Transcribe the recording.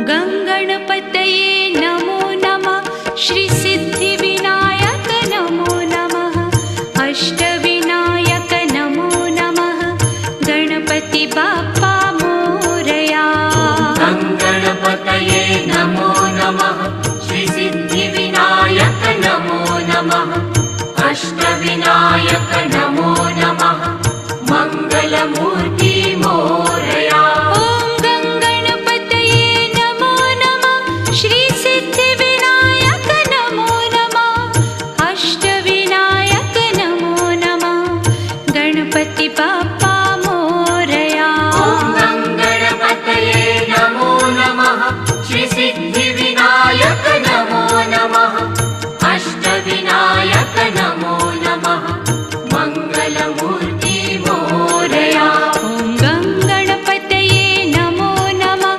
गङ्गणपतये नमो नमः। श्रीसिद्धिविनायक नमो नमः। अष्टविनायक नमो नमः। गणपति बाप्पा मोरया। गङ्गणपतये नमो नमः। श्रीसिद्धिविनायक नमो नमः। अष्टविनायक नमो